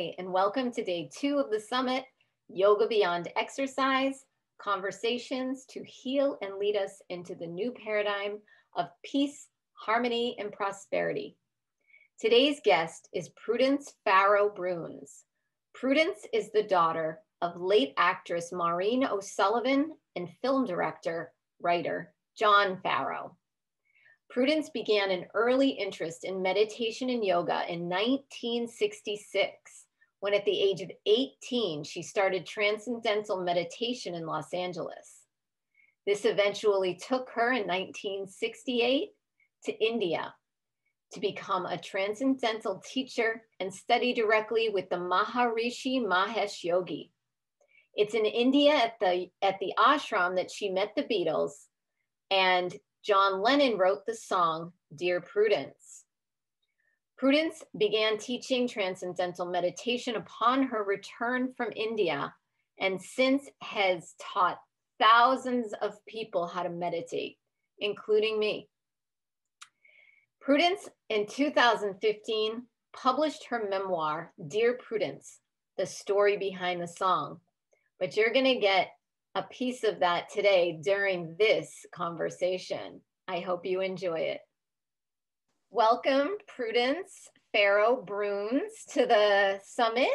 Hi, and welcome to day 2 of the summit, Yoga Beyond Exercise, Conversations to Heal and Lead Us into the New Paradigm of Peace, Harmony, and Prosperity. Today's guest is Prudence Farrow Bruns. Prudence is the daughter of late actress Maureen O'Sullivan and film director, writer John Farrow. Prudence began an early interest in meditation and yoga in 1966, when at the age of 18, she started Transcendental Meditation in Los Angeles. This eventually took her in 1968 to India to become a transcendental teacher and study directly with the Maharishi Mahesh Yogi. It's in India at the ashram that she met the Beatles, and John Lennon wrote the song, Dear Prudence. Prudence began teaching Transcendental Meditation upon her return from India, and since has taught thousands of people how to meditate, including me. Prudence, in 2015, published her memoir, Dear Prudence, the story behind the song. But you're going to get a piece of that today during this conversation. I hope you enjoy it. Welcome, Prudence Farrow Bruns, to the summit.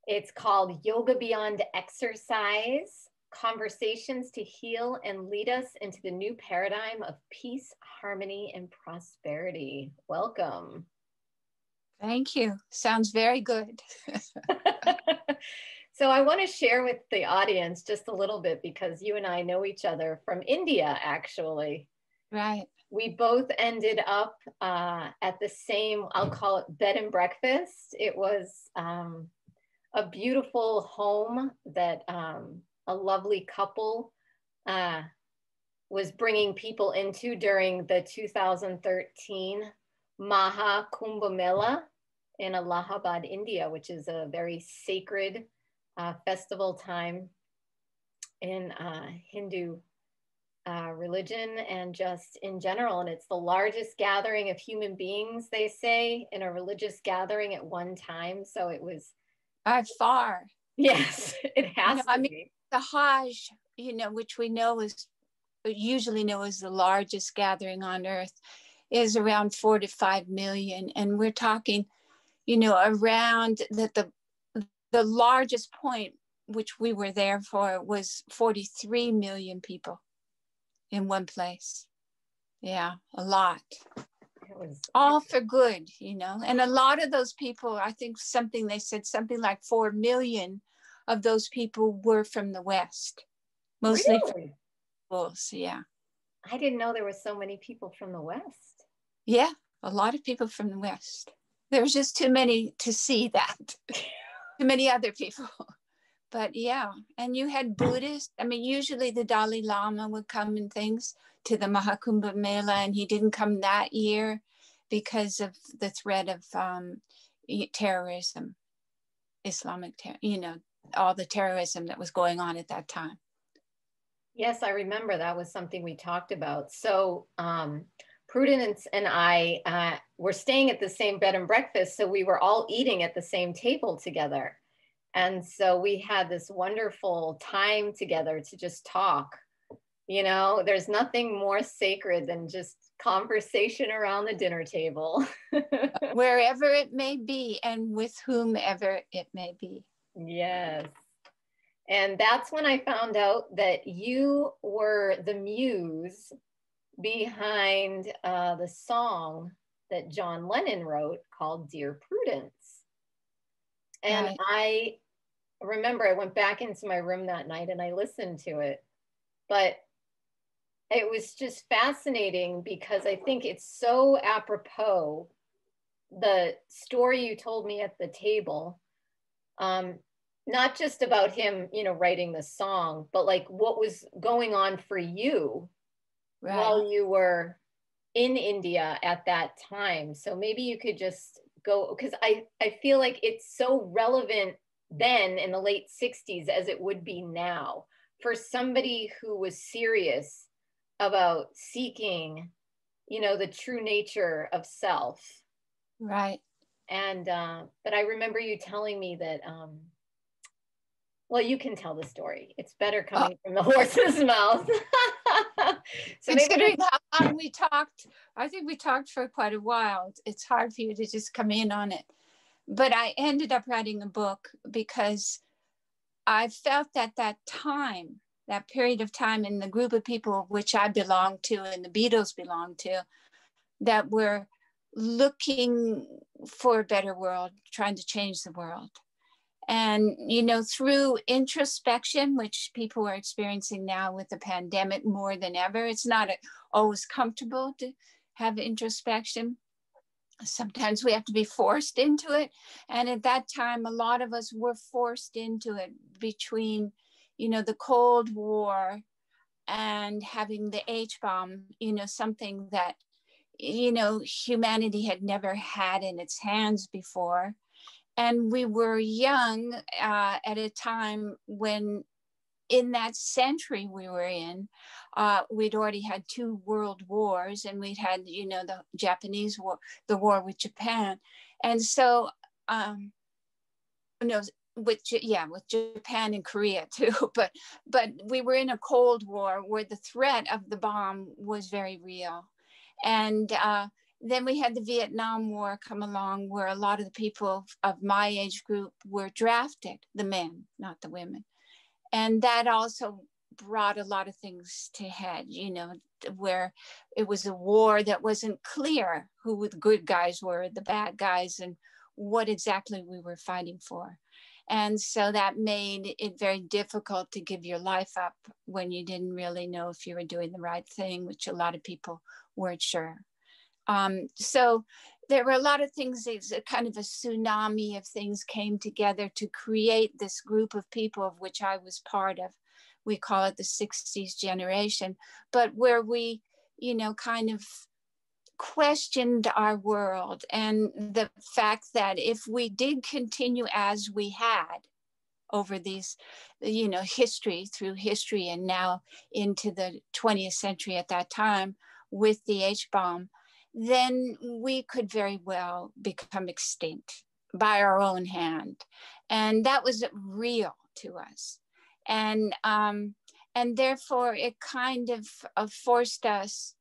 It's called Yoga Beyond Exercise, Conversations to Heal and Lead Us into the New Paradigm of Peace, Harmony, and Prosperity. Welcome. Thank you. Sounds very good. So I want to share with the audience just a little bit, because you and I know each other from India, actually. Right. We both ended up at the same, I'll call it bed and breakfast. It was a beautiful home that a lovely couple was bringing people into during the 2013 Maha Kumbh Mela in Allahabad, India, which is a very sacred festival time in Hindu religion and just in general. And it's the largest gathering of human beings, they say, in a religious gathering at one time. So it was By far. Yes, it has to be. The Hajj, which we usually know is the largest gathering on earth, is around 4 to 5 million. And we're talking, around that the largest point, which we were there for, was 43 million people in one place. Yeah, a lot. It was all for good, and a lot of those people, I think they said something like 4 million of those people were from the West, mostly really? From schools. Yeah. I didn't know there were so many people from the West. Yeah, a lot of people from the West. There was just too many to see that. Too many other people. But yeah, and you had Buddhists. Usually the Dalai Lama would come and things to the Mahakumbh Mela, and he didn't come that year because of the threat of terrorism, Islamic terror, all the terrorism that was going on at that time. Yes, I remember that was something we talked about. So Prudence and I were staying at the same bed and breakfast, so we were all eating at the same table together. And so we had this wonderful time together to just talk. There's nothing more sacred than just conversation around the dinner table. Wherever it may be and with whomever it may be. Yes. And that's when I found out that you were the muse behind the song that John Lennon wrote called Dear Prudence. And right. I remember I went back into my room that night and I listened to it. But it was just fascinating because I think it's so apropos, the story you told me at the table, not just about him, writing the song, but like what was going on for you right. while you were in India at that time. So maybe you could just go, because I feel like it's so relevant then in the late 60s as it would be now for somebody who was serious about seeking, the true nature of self. Right. And, but I remember you telling me that, well, you can tell the story. It's better coming from the horse's mouth. So considering how long we talked, I think we talked for quite a while. It's hard for you to just come in on it. But I ended up writing a book because I felt that time, that period of time in the group of people which I belonged to and the Beatles belonged to, that were looking for a better world, trying to change the world. And, you know, through introspection, which people are experiencing now with the pandemic more than ever, it's not always comfortable to have introspection. Sometimes we have to be forced into it. And at that time, a lot of us were forced into it between, you know, the Cold War and having the H-bomb, you know, something that, you know, humanity had never had in its hands before. And we were young at a time when, in that century we were in, we'd already had 2 world wars, and we'd had, you know, the Japanese war, the war with Japan. And so, no, with Japan and Korea too, but we were in a Cold War where the threat of the bomb was very real. And then we had the Vietnam War come along, where a lot of the people of my age group were drafted, the men, not the women. And that also brought a lot of things to head, you know, where it was a war that wasn't clear who the good guys were, the bad guys, and what exactly we were fighting for. And so that made it very difficult to give your life up when you didn't really know if you were doing the right thing, which a lot of people weren't sure. So there were a lot of things, kind of a tsunami of things came together to create this group of people of which I was part of. We call it the 60s generation, but where we, you know, kind of questioned our world and the fact that if we did continue as we had over these, you know, through history and now into the 20th century at that time with the H-bomb, then we could very well become extinct by our own hand. And that was real to us. And therefore it kind of forced us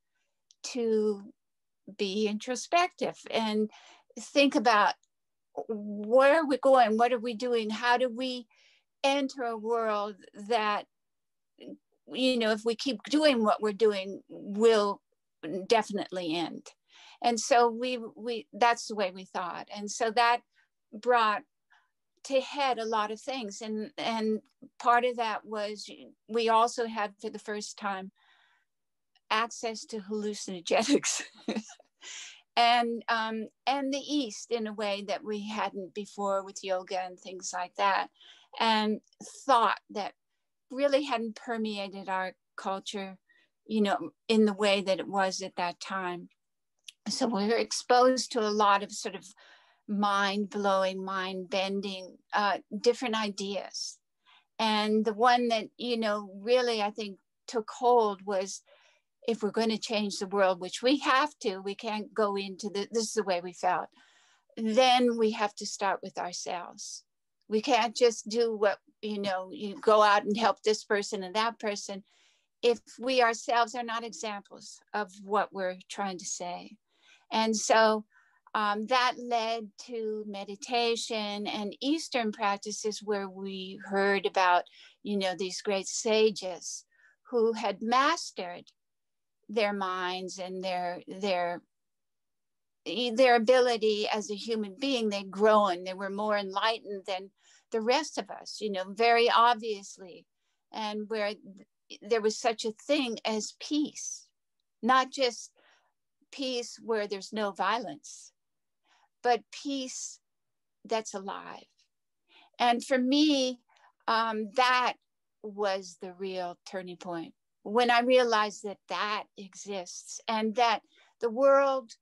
to be introspective and think about, where are we going? What are we doing? How do we enter a world that, you know, if we keep doing what we're doing, will definitely end? And so we that's the way we thought. And so that brought to head a lot of things. And part of that was we also had, for the first time, access to hallucinogenics and the East in a way that we hadn't before, with yoga and things like that, and thought that really hadn't permeated our culture, you know, in the way that it was at that time. So we were exposed to a lot of sort of mind-blowing, mind-bending, different ideas. And the one that, you know, really I think took hold was, if we're going to change the world, which we have to, we can't go into this is the way we felt, then we have to start with ourselves. We can't just do what, you know, you go out and help this person and that person if we ourselves are not examples of what we're trying to say. And so that led to meditation and Eastern practices, where we heard about, you know, these great sages who had mastered their minds and their ability as a human being. They'd grown, they were more enlightened than the rest of us, you know, very obviously. And where there was such a thing as peace, not just peace where there's no violence, but peace that's alive. And for me, that was the real turning point, when I realized that that exists and that the world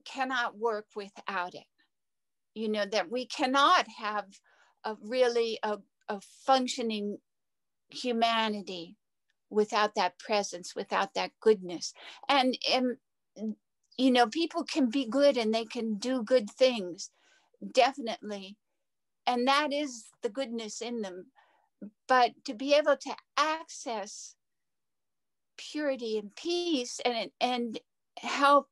cannot work without it. You know, that we cannot have a functioning humanity without that presence, without that goodness. And people can be good and they can do good things, definitely. And that is the goodness in them. But to be able to access purity and peace and help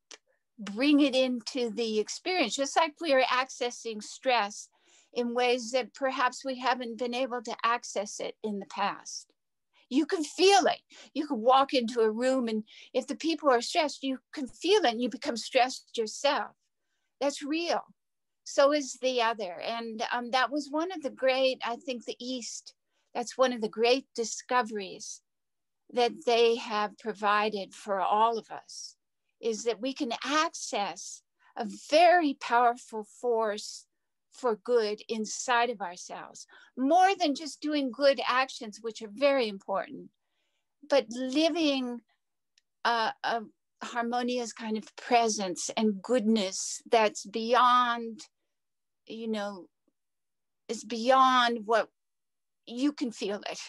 bring it into the experience, just like we are accessing stress in ways that perhaps we haven't been able to access it in the past. You can feel it. You can walk into a room, and if the people are stressed, you can feel it and you become stressed yourself. That's real. So is the other. And that was one of the great, I think the East, that's one of the great discoveries that they have provided for all of us, is that we can access a very powerful force for good inside of ourselves, more than just doing good actions, which are very important, but living a harmonious kind of presence and goodness that's beyond, it's beyond what you can feel it.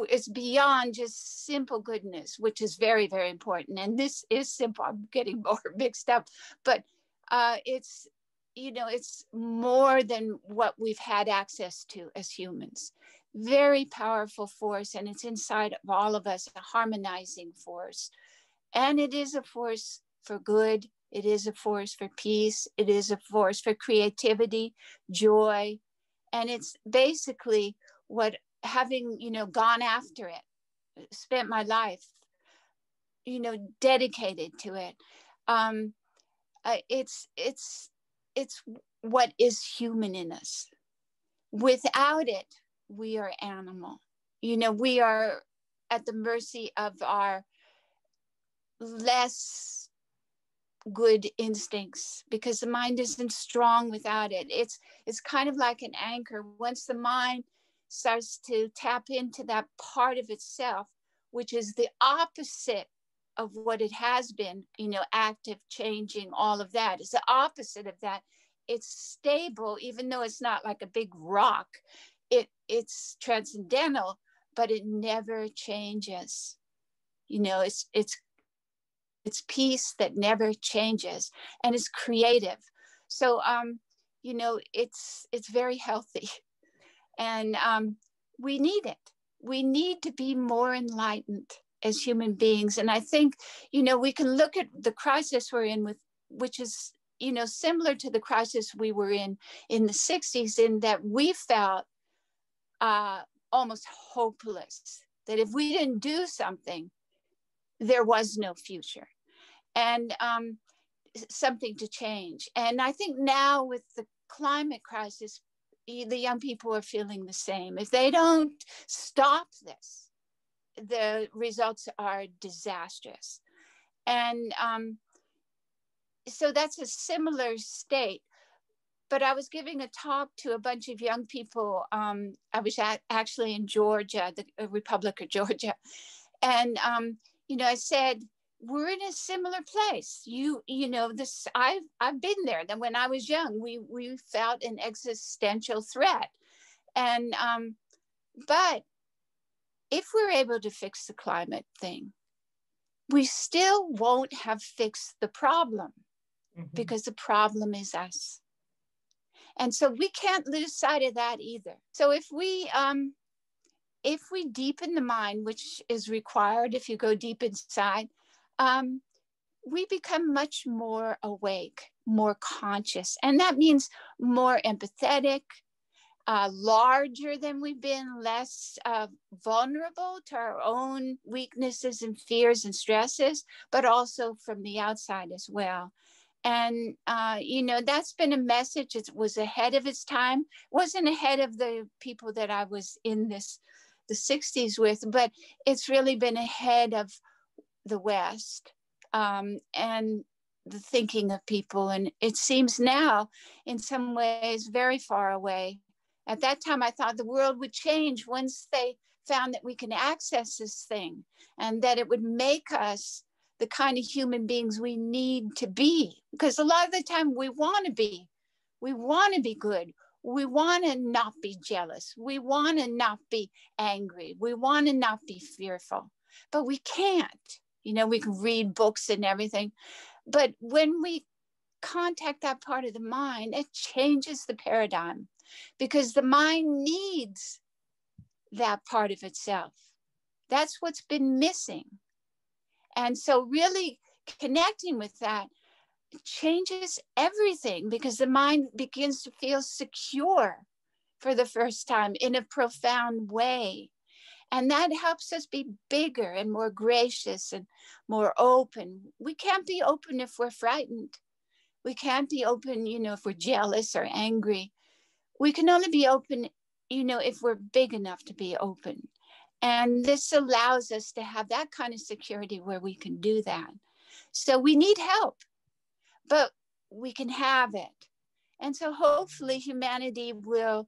It's beyond just simple goodness, which is very, very important. And this is simple. I'm getting more mixed up, but it's more than what we've had access to as humans. Very powerful force, and it's inside of all of us, a harmonizing force. And it is a force for good. It is a force for peace. It is a force for creativity, joy. And it's basically what, having, gone after it, spent my life, dedicated to it. It's what is human in us. Without it, we are animal. We are at the mercy of our less good instincts, because the mind isn't strong without it. It's kind of like an anchor. Once the mind starts to tap into that part of itself, which is the opposite of what it has been, active, changing, all of that. It's the opposite of that. It's stable, even though it's not like a big rock. It's transcendental, but it never changes. It's peace that never changes, and it's creative. So, it's very healthy, and we need it. We need to be more enlightened as human beings. And I think, we can look at the crisis we're in, which is, similar to the crisis we were in the 60s, in that we felt almost hopeless, that if we didn't do something, there was no future and something to change. And I think now with the climate crisis, the young people are feeling the same. If they don't stop this, the results are disastrous. And so that's a similar state. But I was giving a talk to a bunch of young people. I was actually in Georgia, the Republic of Georgia. And, I said, we're in a similar place. I've been there. Then when I was young, we felt an existential threat. And, but if we're able to fix the climate thing, we still won't have fixed the problem, because the problem is us. And so we can't lose sight of that either. So if we deepen the mind, which is required if you go deep inside, we become much more awake, more conscious. And that means more empathetic, larger than we've been, less vulnerable to our own weaknesses and fears and stresses, but also from the outside as well. And, that's been a message. It was ahead of its time. It wasn't ahead of the people that I was in the 60s with, but it's really been ahead of the West and the thinking of people. And it seems now, in some ways, very far away. At that time, I thought the world would change once they found that we can access this thing, and that it would make us the kind of human beings we need to be. Because a lot of the time we want to be good. We want to not be jealous. We want to not be angry. We want to not be fearful, but we can't. We can read books and everything. But when we contact that part of the mind, it changes the paradigm, because the mind needs that part of itself. That's what's been missing. And so really connecting with that changes everything, because the mind begins to feel secure for the first time in a profound way. And that helps us be bigger and more gracious and more open. We can't be open if we're frightened. We can't be open, if we're jealous or angry. We can only be open, if we're big enough to be open. And this allows us to have that kind of security where we can do that. So we need help, but we can have it. And so hopefully humanity will,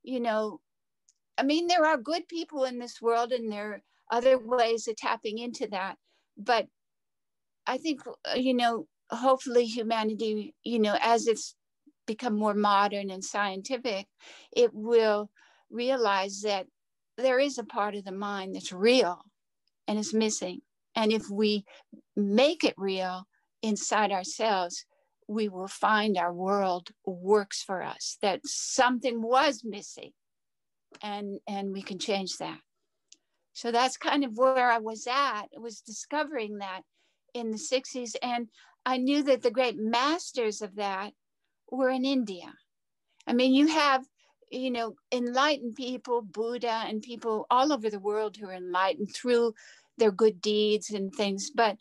there are good people in this world, and there are other ways of tapping into that. But I think, hopefully humanity, as it's become more modern and scientific, it will realize that there is a part of the mind that's real and is missing. And if we make it real inside ourselves, we will find our world works for us, that something was missing, and we can change that. So that's kind of where I was at. I was discovering that in the 60s. And I knew that the great masters of that were in India. You have, enlightened people, Buddha, and people all over the world who are enlightened through their good deeds and things. But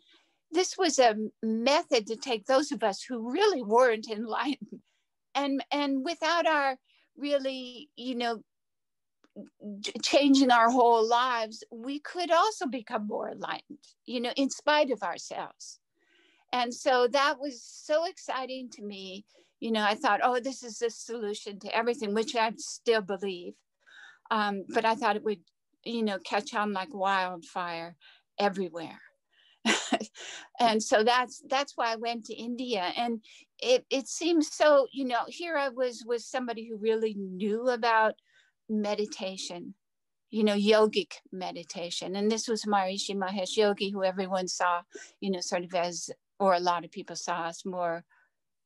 this was a method to take those of us who really weren't enlightened, and without our really, changing our whole lives, we could also become more enlightened, in spite of ourselves. And so that was so exciting to me. I thought, oh, this is the solution to everything, which I still believe. But I thought it would, catch on like wildfire everywhere. And so that's why I went to India. And it seems so, here I was with somebody who really knew about meditation, yogic meditation. And this was Maharishi Mahesh Yogi, who everyone saw, sort of as, or a lot of people saw as more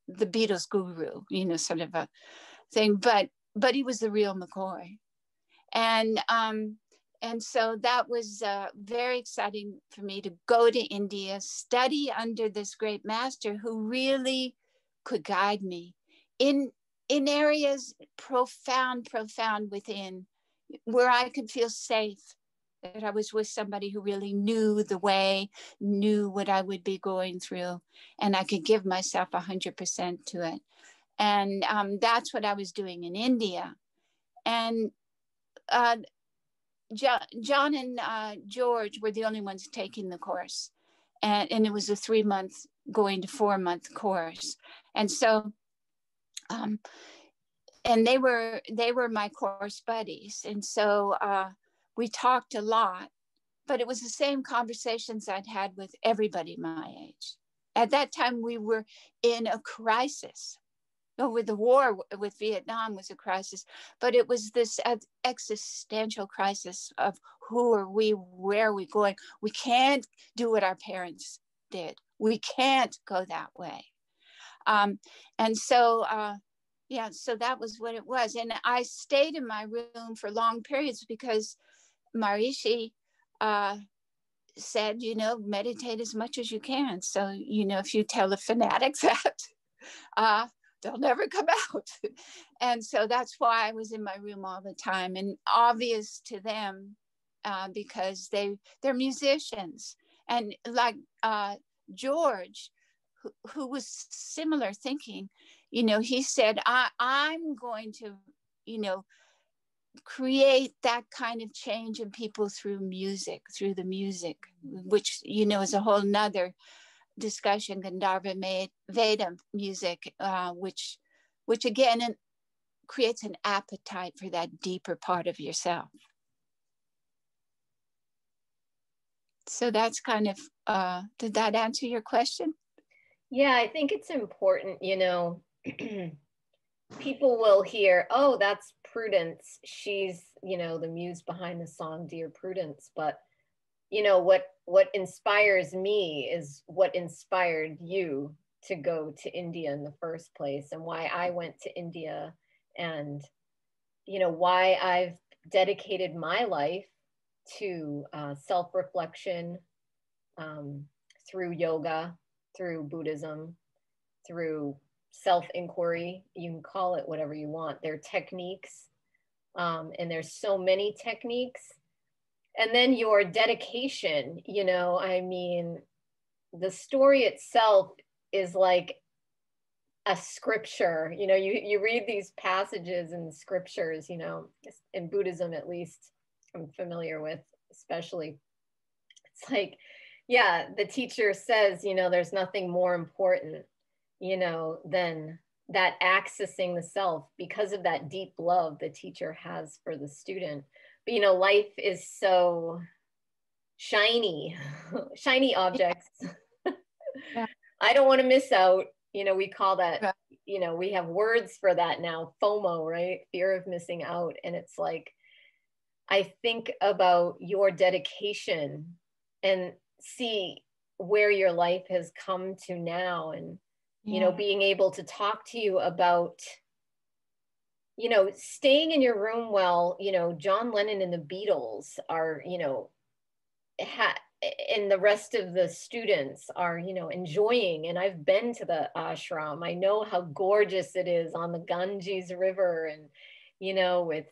the Beatles guru, sort of a thing. But he was the real McCoy. And so that was very exciting for me to go to India, study under this great master who really could guide me in areas profound within, where I could feel safe, that I was with somebody who really knew the way, knew what I would be going through, and I could give myself 100% to it. And that's what I was doing in India. And John and George were the only ones taking the course. And it was a 3-month going to 4-month course. And so, and they were my course buddies. And so we talked a lot, but it was the same conversations I'd had with everybody my age. At that time, we were in a crisis. With the war with Vietnam was a crisis, but it was this existential crisis of who are we, where are we going? We can't do what our parents did. We can't go that way. And so, so that was what it was. And I stayed in my room for long periods because Maharishi said, meditate as much as you can. So, if you tell a fanatic that, they'll never come out. And so that's why I was in my room all the time, and obvious to them because they're musicians. And like George, who was similar thinking, he said, I'm going to, create that kind of change in people through the music, which, is a whole nother discussion, Gandharva Veda music, which again creates an appetite for that deeper part of yourself. So that's kind of, did that answer your question? Yeah, I think it's important, people will hear, oh, that's Prudence. She's, the muse behind the song, Dear Prudence. But, you know, what inspires me is what inspired you to go to India in the first place, and why I went to India, and, you know, why I've dedicated my life to self-reflection, through yoga, through Buddhism, through self-inquiry. You can call it whatever you want. They're techniques, and there's so many techniques. And then your dedication, you know, I mean, the story itself is like a scripture. You know, you read these passages in scriptures, you know, in Buddhism at least, I'm familiar with, especially. It's like, yeah, the teacher says, you know, there's nothing more important, you know, than that accessing the self, because of that deep love the teacher has for the student. But, you know, life is so shiny, shiny objects. Yeah. I don't want to miss out. You know, we call that, Right. you know, we have words for that now, FOMO, right? Fear of missing out. And it's like, I think about your dedication and see where your life has come to now. And, you know, Yeah. being able to talk to you about, you know, staying in your room while, you know, John Lennon and the Beatles are, you know, and the rest of the students are, you know, enjoying. And I've been to the ashram. I know how gorgeous it is on the Ganges River, and, you know, with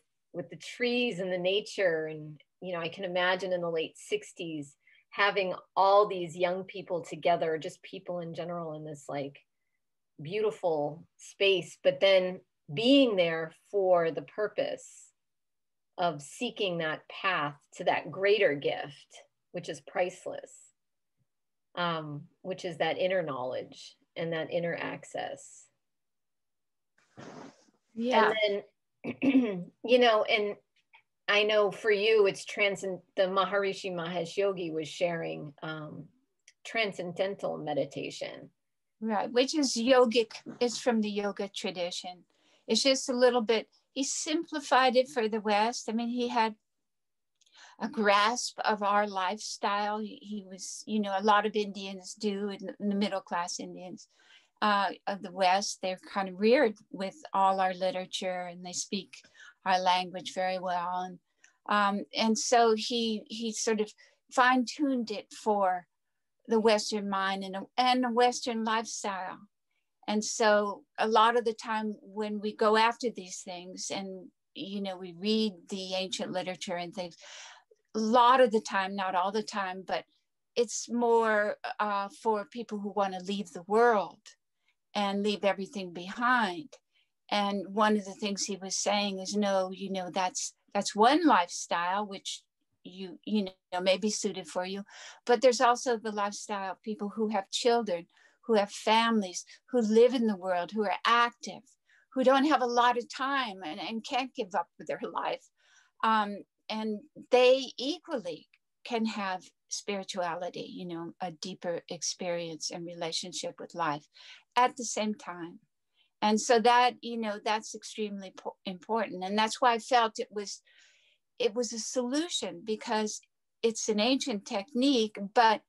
the trees and the nature. And, you know, I can imagine in the late 60s having all these young people together, just people in general, in this like beautiful space, but then being there for the purpose of seeking that path to that greater gift, which is priceless, which is that inner knowledge and that inner access. Yeah. And then, you know, and I know for you, it's the Maharishi Mahesh Yogi was sharing Transcendental Meditation. Right. Which is yogic. It's from the yoga tradition. It's just a little bit, he simplified it for the West. I mean, he had a grasp of our lifestyle. He was, you know, a lot of Indians do, in the middle class Indians of the West, they're kind of reared with all our literature, and they speak our language very well. And so he sort of fine-tuned it for the Western mind and a Western lifestyle. And so a lot of the time when we go after these things, and, you know, we read the ancient literature and things, a lot of the time, not all the time, but it's more for people who want to leave the world and leave everything behind. And one of the things he was saying is, no, you know, that's one lifestyle, which you know may be suited for you, but there's also the lifestyle of people who have children, who have families, who live in the world, who are active, who don't have a lot of time and can't give up with their life. And they equally can have spirituality, you know, a deeper experience and relationship with life at the same time. And so that, you know, that's extremely important. And that's why I felt it was a solution, because it's an ancient technique, but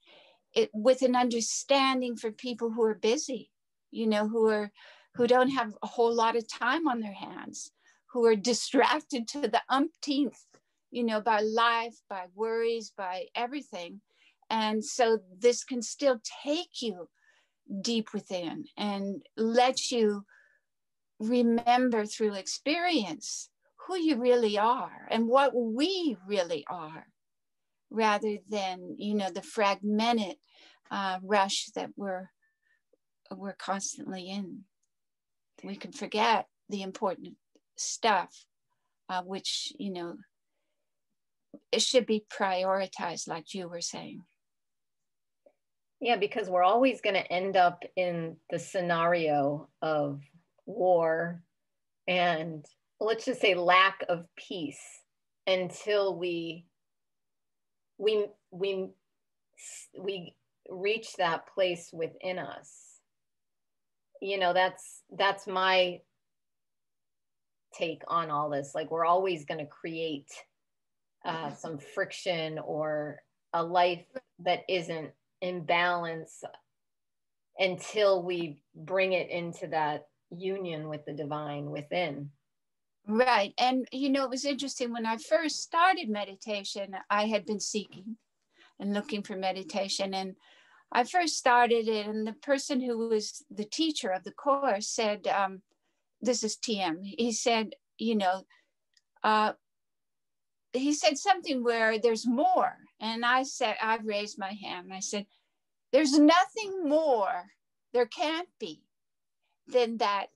with an understanding for people who are busy, you know, who don't have a whole lot of time on their hands, who are distracted to the umpteenth, you know, by life, by worries, by everything. And so this can still take you deep within and let you remember through experience who you really are and what we really are, rather than, you know, the fragmented rush that we're constantly in. We can forget the important stuff, which, you know, it should be prioritized, like you were saying. Yeah, because we're always going to end up in the scenario of war and, let's just say, lack of peace until we reach that place within us. You know, that's my take on all this. Like, we're always going to create some friction or a life that isn't in balance until we bring it into that union with the divine within. Right. And, you know, it was interesting when I first started meditation, I had been seeking and looking for meditation. And I first started it, and the person who was the teacher of the course said, this is TM, he said, you know, he said something where there's more. And I said, I raised my hand and I said, there's nothing more, there can't be, than that,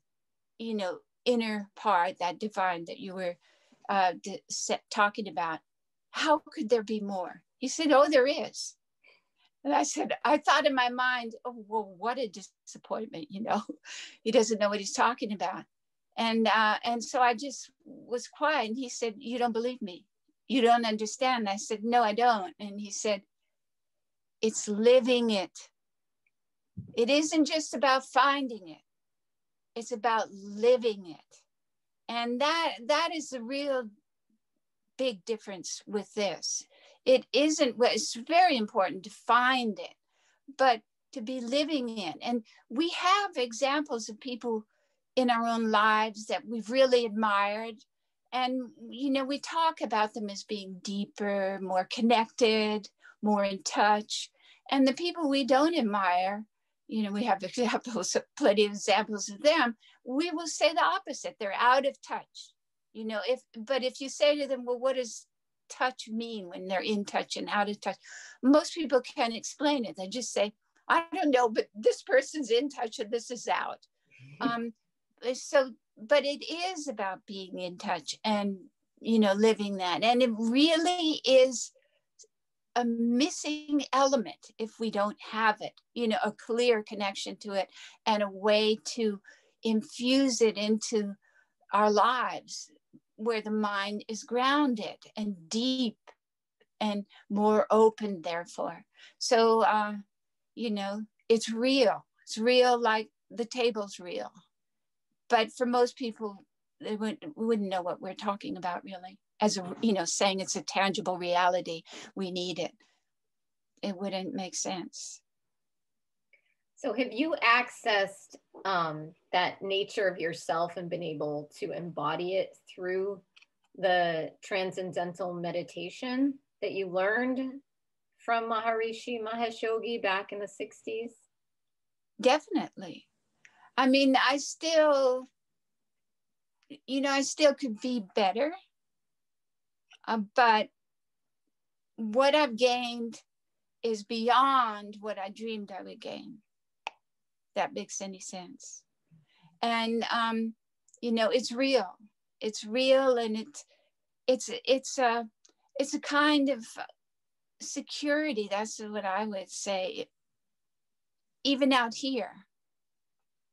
you know, inner part, that divine that you were talking about. How could there be more? He said, oh, there is. And I said, I thought in my mind, oh, well, what a disappointment, you know, he doesn't know what he's talking about. And so I just was quiet. And he said, you don't believe me. You don't understand. I said, no, I don't. And he said, it's living it. It isn't just about finding it. It's about living it. And that is the real big difference with this. It isn't, it's very important to find it, but to be living in. And we have examples of people in our own lives that we've really admired. And, you know, we talk about them as being deeper, more connected, more in touch. And the people we don't admire, you know, we have examples, plenty of examples of them, we will say the opposite. They're out of touch. You know, but if you say to them, well, what does touch mean when they're in touch and out of touch? Most people can't explain it. They just say, I don't know, but this person's in touch and this is out. But it is about being in touch and, you know, living that. And it really is a missing element if we don't have it, you know, a clear connection to it and a way to infuse it into our lives where the mind is grounded and deep and more open, therefore. So, you know, it's real. It's real like the table's real. But for most people, we wouldn't know what we're talking about, really. As a, you know, saying it's a tangible reality, we need it. It wouldn't make sense. So have you accessed that nature of yourself and been able to embody it through the Transcendental Meditation that you learned from Maharishi Mahesh Yogi back in the 60s? Definitely. I mean, I still, you know, I still could be better, but what I've gained is beyond what I dreamed I would gain. That makes any sense. And, you know, it's real. It's real, and it's a kind of security. That's what I would say. Even out here,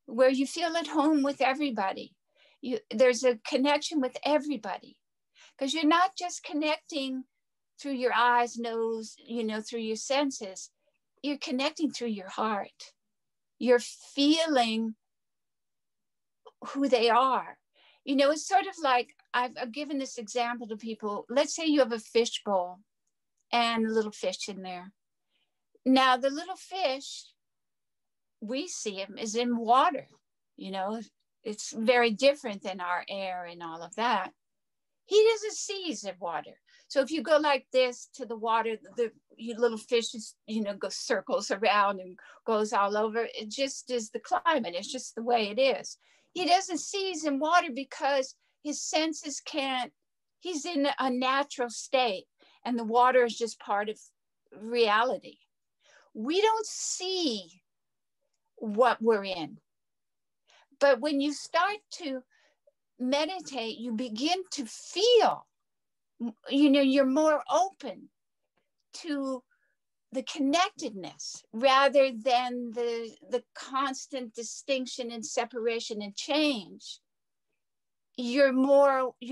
where you feel at home with everybody, there's a connection with everybody, because you're not just connecting through your eyes, nose, you know, through your senses. You're connecting through your heart. You're feeling who they are. You know, it's sort of like, I've given this example to people. Let's say you have a fish bowl and a little fish in there. Now, the little fish, we see him is in water. You know, it's very different than our air and all of that. He doesn't see he's in water. So if you go like this to the water, the little fish is, you know, goes circles around and goes all over. It just is the climate. It's just the way it is. He doesn't see he's in water because his senses can't, he's in a natural state, and the water is just part of reality. We don't see what we're in. But when you start to meditate, you begin to feel, you know, you're more open to the connectedness rather than the constant distinction and separation and change. You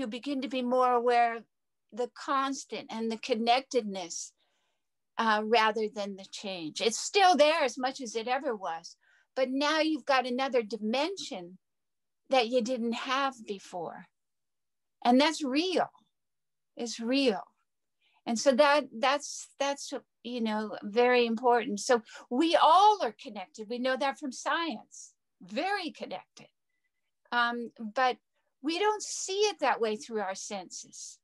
begin to be more aware of the constant and the connectedness rather than the change. It's still there as much as it ever was, but now you've got another dimension that you didn't have before. And that's real. It's real. And so that's very important. So we all are connected. We know that from science, very connected. But we don't see it that way through our senses.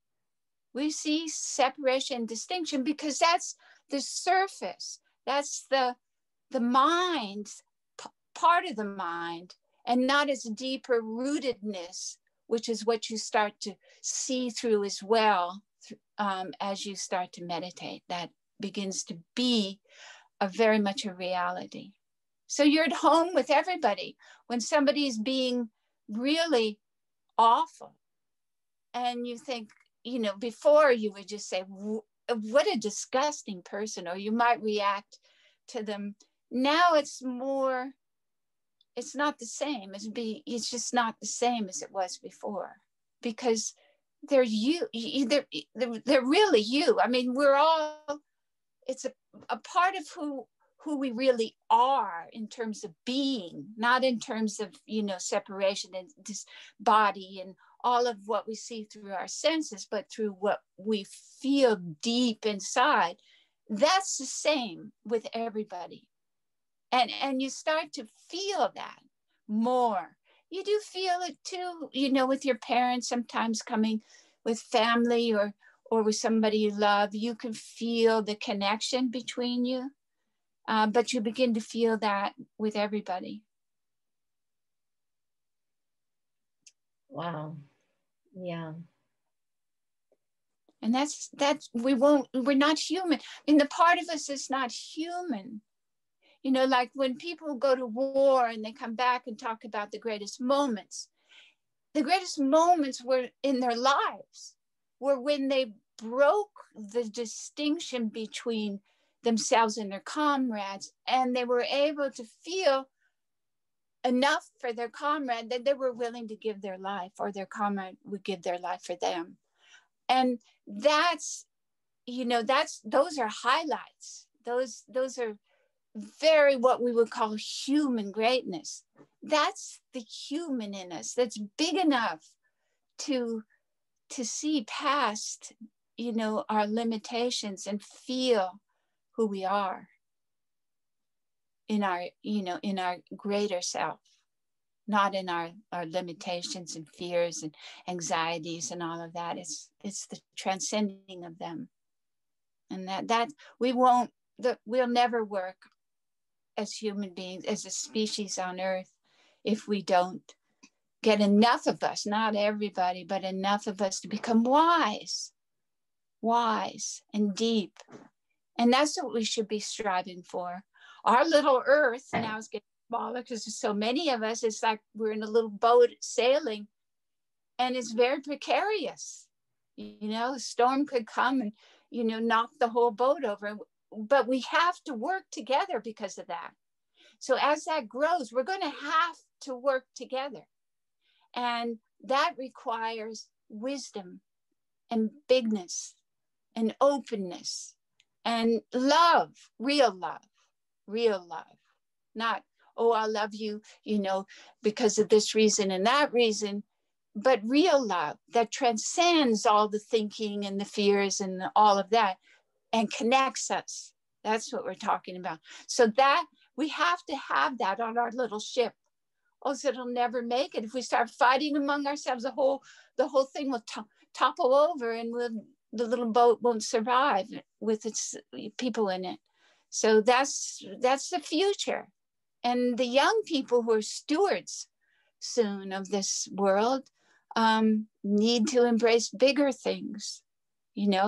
We see separation and distinction because that's the surface. That's the mind, part of the mind, and not its deeper rootedness, which is what you start to see through as well as you start to meditate. That begins to be very much a reality. So you're at home with everybody when somebody's being really awful, and you think, before you would just say, what a disgusting person, or you might react to them. Now it's not the same. It's just not the same as it was before, because they're they're really you. I mean, it's a part of who we really are in terms of being, not in terms of, separation and this body and all of what we see through our senses, but through what we feel deep inside. That's the same with everybody. And you start to feel that more. You do feel it too, with your parents, sometimes coming with family or with somebody you love. You can feel the connection between you, but you begin to feel that with everybody. Wow. Yeah. And we're not human. And the part of us is not human. Like when people go to war and they come back and talk about the greatest moments were in their lives, were when they broke the distinction between themselves and their comrades, and they were able to feel enough for their comrade that they were willing to give their life, or their comrade would give their life for them. And those are highlights. Those are very what we would call human greatness. That's the human in us that's big enough to see past, our limitations and feel who we are in our greater self, not in our limitations and fears and anxieties and all of that. It's the transcending of them. And that we'll never work as human beings, as a species on earth, if we don't get enough of us, not everybody, but enough of us to become wise and deep. And that's what we should be striving for. Our little earth now is getting smaller because there's so many of us. It's like we're in a little boat sailing, and it's very precarious. A storm could come and, knock the whole boat over. But we have to work together because of that. So as that grows, we're going to have to work together. And that requires wisdom and bigness and openness and love, real love. Not, oh, I love you, because of this reason and that reason, but real love that transcends all the thinking and the fears and all of that, and connects us. That's what we're talking about. So that we have to have that on our little ship. So it'll never make it. If we start fighting among ourselves, the whole thing will topple over, and the little boat won't survive with its people in it. So that's the future. And the young people who are stewards soon of this world need to embrace bigger things.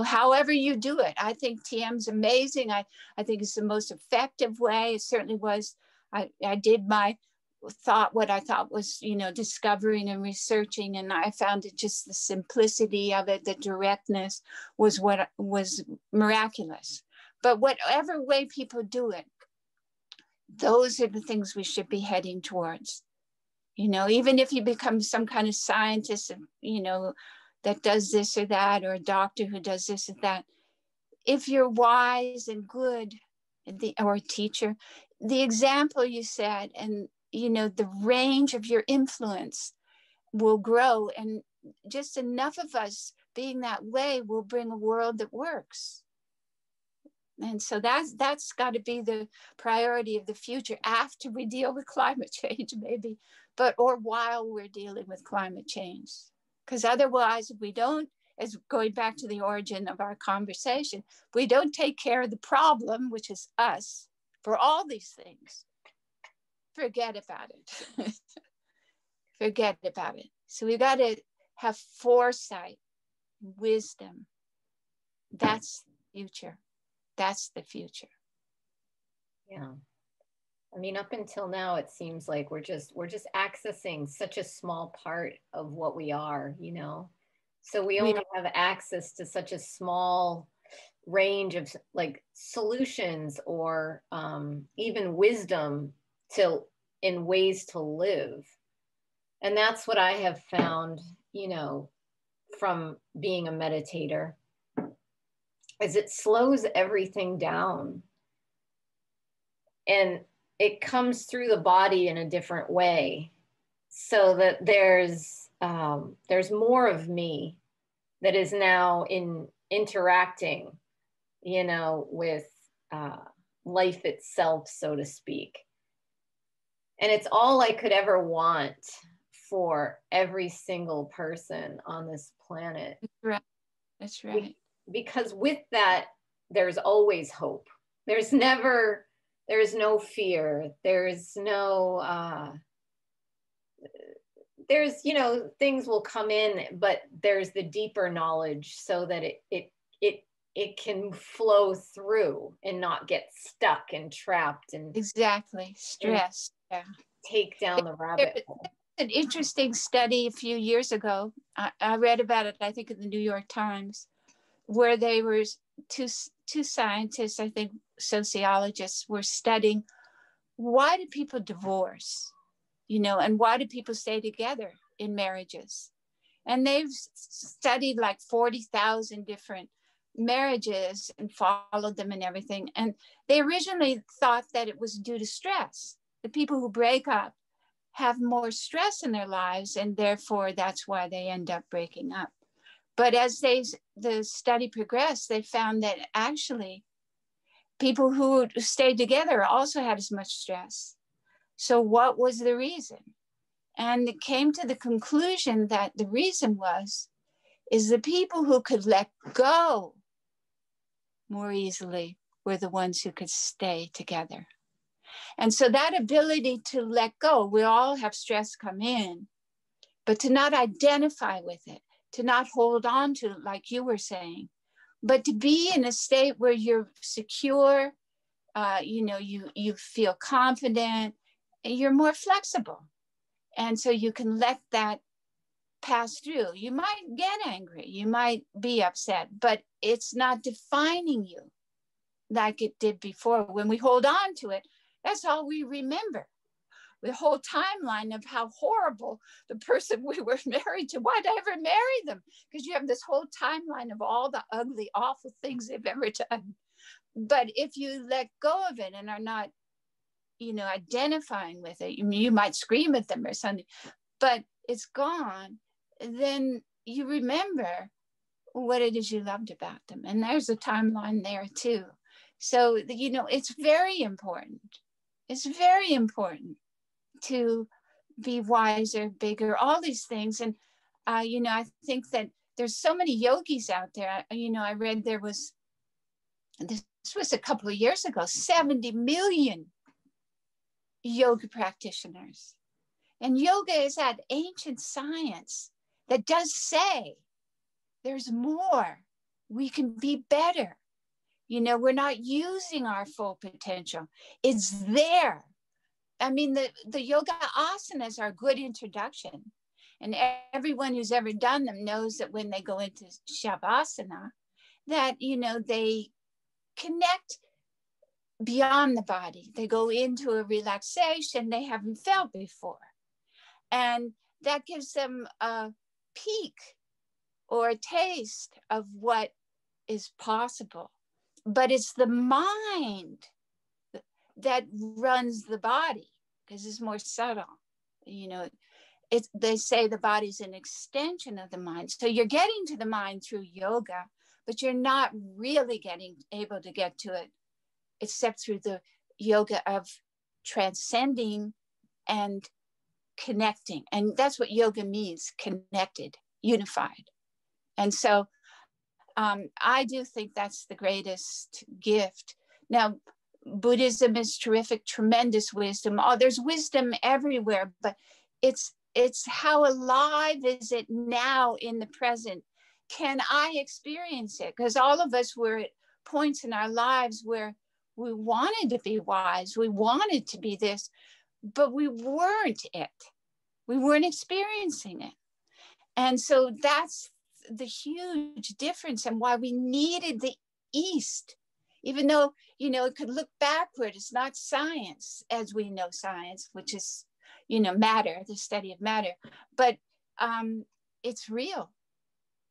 However you do it. I think TM's amazing. I think it's the most effective way. It certainly was. I did what I thought was, discovering and researching, and I found it just the simplicity of it, the directness was what was miraculous. But whatever way people do it, those are the things we should be heading towards. Even if you become some kind of scientist, that does this or that, or a doctor who does this or that, if you're wise and good, or a teacher, the example you set and the range of your influence will grow, and just enough of us being that way will bring a world that works. And so that's got to be the priority of the future after we deal with climate change, maybe, or while we're dealing with climate change. Because otherwise, if we don't, as going back to the origin of our conversation, if we don't take care of the problem, which is us, for all these things, forget about it. Forget about it. So we got to have foresight, wisdom. That's the future. That's the future. Yeah. I mean, up until now, it seems like we're just accessing such a small part of what we are, you know? So we only have access to such a small range of like solutions or even wisdom in ways to live. And that's what I have found, you know, from being a meditator, is it slows everything down. And it comes through the body in a different way, so that there's more of me that is now interacting, you know, with life itself, so to speak. And it's all I could ever want for every single person on this planet. That's right. That's right. Because with that, there's always hope. There's no fear. There's no, you know, things will come in, but there's the deeper knowledge so that it can flow through and not get stuck and trapped and exactly stressed. Yeah. Take down the rabbit hole. An interesting study a few years ago. I read about it, I think, in the New York Times, where they were two scientists, I think sociologists, were studying why do people divorce, you know, and why do people stay together in marriages? And they've studied like 40,000 different marriages and followed them and everything. And they originally thought that it was due to stress. The people who break up have more stress in their lives, and therefore that's why they end up breaking up. But as the study progressed, they found that actually people who stayed together also had as much stress. So what was the reason? And it came to the conclusion that the reason is the people who could let go more easily were the ones who could stay together. And so that ability to let go, we all have stress come in, but to not identify with it, to not hold on to it, like you were saying, but to be in a state where you're secure, you know, you feel confident, and you're more flexible. And so you can let that pass through. You might get angry, you might be upset, but it's not defining you like it did before. When we hold on to it, that's all we remember. The whole timeline of how horrible the person we were married to, why'd I ever marry them? Because you have this whole timeline of all the ugly, awful things they've ever done. But if you let go of it and are not, you know, identifying with it, you might scream at them or something, but it's gone, then you remember what it is you loved about them. And there's a timeline there too. So, you know, it's very important. It's very important to be wiser, bigger, all these things. And, you know, I think that there's so many yogis out there. You know, I read this was a couple of years ago, 70 million yoga practitioners. And yoga is that ancient science that does say there's more. We can be better. You know, we're not using our full potential. It's there. I mean, the yoga asanas are a good introduction. And everyone who's ever done them knows that when they go into shavasana, that, you know, they connect beyond the body. They go into a relaxation they haven't felt before. And that gives them a peek or a taste of what is possible. But it's the mind that runs the body, because it's more subtle, you know. they say the body's an extension of the mind. So you're getting to the mind through yoga, but you're not really able to get to it except through the yoga of transcending and connecting. And that's what yoga means, connected, unified. And so I do think that's the greatest gift. Now, Buddhism is terrific, tremendous wisdom. Oh, there's wisdom everywhere, but it's how alive is it now in the present? Can I experience it? Because all of us were at points in our lives where we wanted to be wise, we wanted to be this, but we weren't it. We weren't experiencing it. And so that's the huge difference and why we needed the East. Even though, it could look backward, it's not science as we know science, which is, matter, the study of matter, but it's real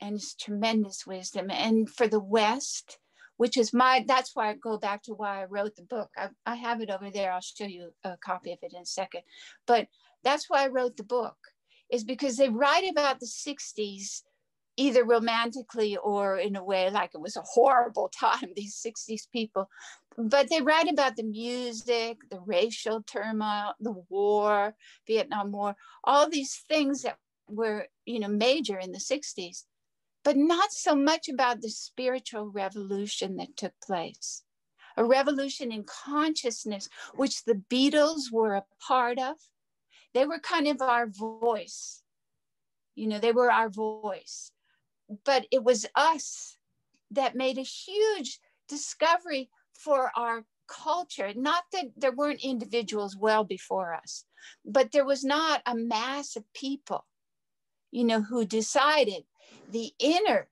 and it's tremendous wisdom. And for the West, which is that's why I go back to why I wrote the book. I have it over there. I'll show you a copy of it in a second. But that's why I wrote the book, is because they write about the 60s, either romantically or in a way like it was a horrible time, these 60s people. But they write about the music, the racial turmoil, the war, Vietnam War, all these things that were, major in the 60s, but not so much about the spiritual revolution that took place. A revolution in consciousness, which the Beatles were a part of. They were kind of our voice. They were our voice. But it was us that made a huge discovery for our culture. Not that there weren't individuals well before us, but there was not a mass of people, who decided the inner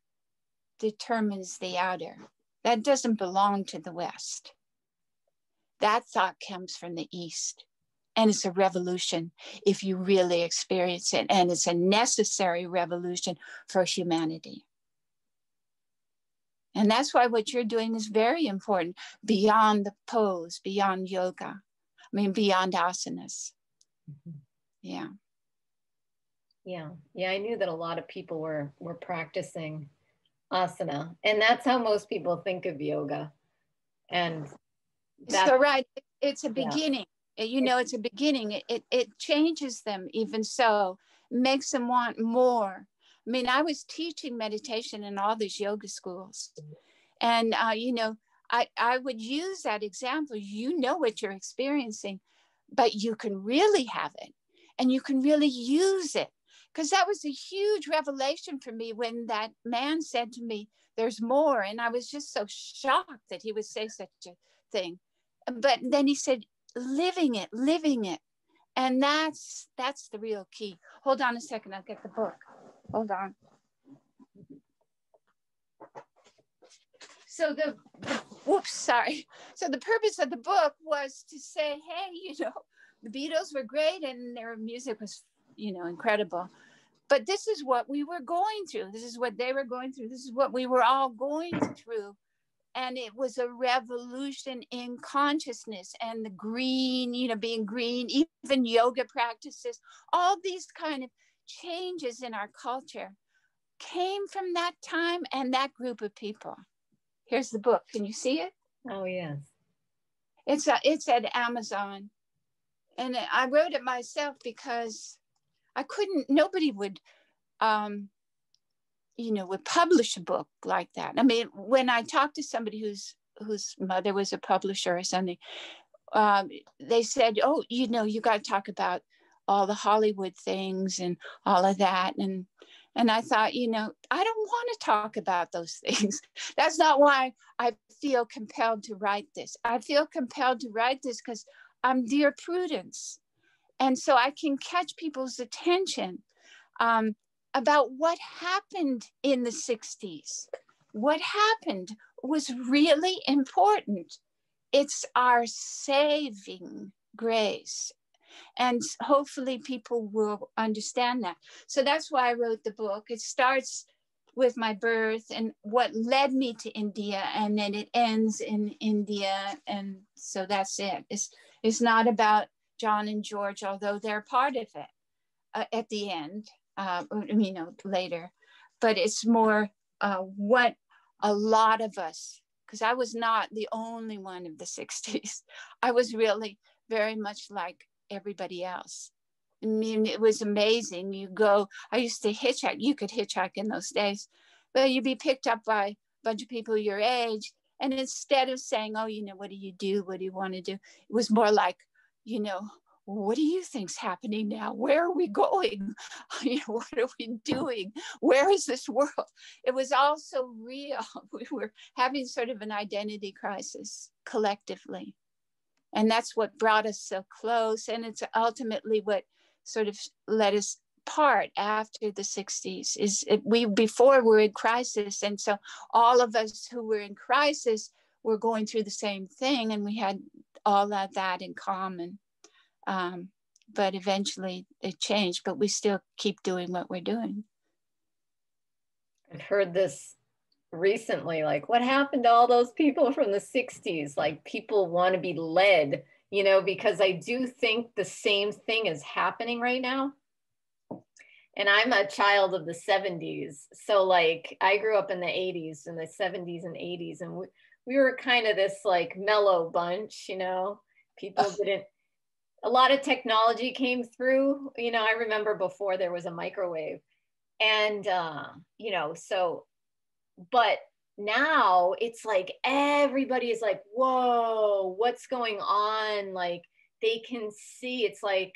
determines the outer. That doesn't belong to the West. That thought comes from the East. And it's a revolution if you really experience it. And it's a necessary revolution for humanity. And that's why what you're doing is very important, beyond the pose, beyond yoga. Beyond asanas. Mm-hmm. Yeah. Yeah, I knew that a lot of people were practicing asana. And that's how most people think of yoga. And that's, so right, it's a beginning. It's a beginning. It changes them, even so, makes them want more. I was teaching meditation in all these yoga schools. And, I would use that example. What you're experiencing, but you can really have it and you can really use it. Because that was a huge revelation for me when that man said to me, there's more. And I was just so shocked that he would say such a thing. But then he said, living it. And that's the real key. Hold on a second. I'll get the book. Hold on. So So the purpose of the book was to say, hey, the Beatles were great and their music was, incredible. But this is what we were going through. This is what they were going through. This is what we were all going through. And it was a revolution in consciousness and the green, being green, even yoga practices, all these kind of changes in our culture came from that time and that group of people. Here's the book. Can you see it? Oh, yes. It's at Amazon. And I wrote it myself because nobody would, would publish a book like that. When I talked to somebody whose mother was a publisher or something, they said, oh, you got to talk about all the Hollywood things and all of that. And I thought, I don't want to talk about those things. That's not why I feel compelled to write this. I feel compelled to write this because I'm dear Prudence. And so I can catch people's attention about what happened in the 60s. What happened was really important. It's our saving grace. And hopefully people will understand that. So that's why I wrote the book. It starts with my birth and what led me to India, and then it ends in India. And so that's it. It's not about John and George, although they're part of it. at the end, later, but it's more what a lot of us, because I was not the only one of the 60s. I was really very much like everybody else. I mean, it was amazing. I used to hitchhike. You could hitchhike in those days, but you'd be picked up by a bunch of people your age. And instead of saying, oh, what do you do? What do you want to do? It was more like, what do you think's happening now? Where are we going? What are we doing? Where is this world? It was all so real. We were having sort of an identity crisis collectively. And that's what brought us so close. And it's ultimately what sort of let us part after the 60s. Before we were in crisis. And so all of us who were in crisis were going through the same thing. And we had all of that in common. But eventually it changed, but we still keep doing what we're doing. I've heard this recently, like, what happened to all those people from the 60s? Like, people want to be led, because I do think the same thing is happening right now. And I'm a child of the 70s. So like, I grew up in the 80s and the 70s and 80s. And we were kind of this like mellow bunch, people didn't, a lot of technology came through, I remember before there was a microwave and, but now it's like, everybody is like, whoa, what's going on? Like they can see, it's like,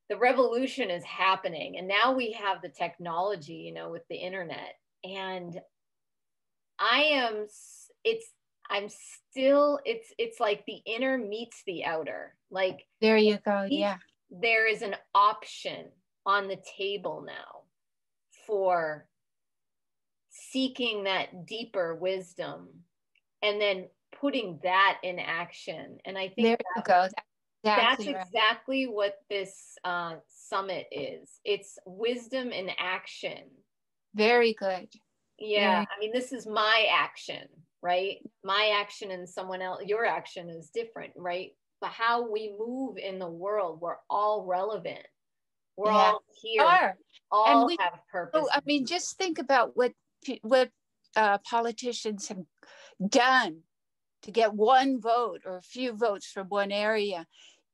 the revolution is happening. And now we have the technology, with the internet. And it's like the inner meets the outer. Like, there you go. Yeah. There is an option on the table now for seeking that deeper wisdom and then putting that in action. And I think there you go. That's exactly what this summit is. It's wisdom in action. Very good. Yeah. I mean, this is my action, right? My action and someone else, your action is different, right? But how we move in the world, we're all relevant. We're all here. All have purpose. I mean, just think about what politicians have done to get one vote or a few votes from one area.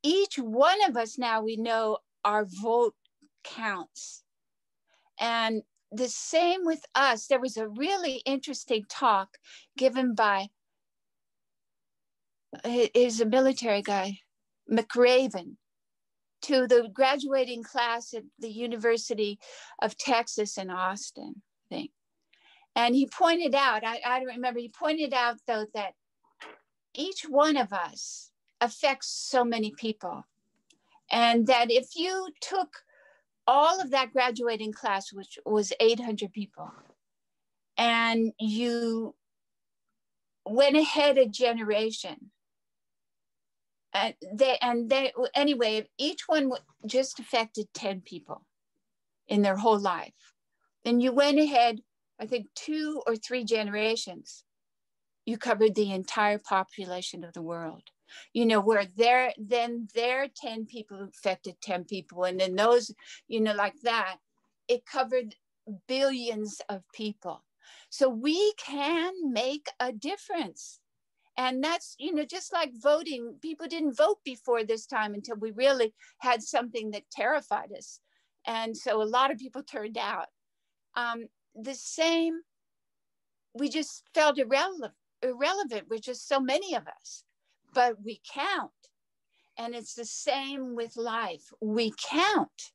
Each one of us now, we know our vote counts. And the same with us. There was a really interesting talk given by, is a military guy, McRaven, to the graduating class at the University of Texas in Austin, I think. And he pointed out, I remember, he pointed out though that each one of us affects so many people. And that if you took all of that graduating class, which was 800 people, and you went ahead a generation, anyway, each one just affected 10 people in their whole life. Then you went ahead, I think 2 or 3 generations, you covered the entire population of the world. Where their 10 people affected 10 people. And then those, like that, it covered billions of people. So we can make a difference. And that's, just like voting, people didn't vote before this time until we really had something that terrified us. And so a lot of people turned out. The same, we just felt irrelevant. We're just so many of us. But we count. And it's the same with life. We count.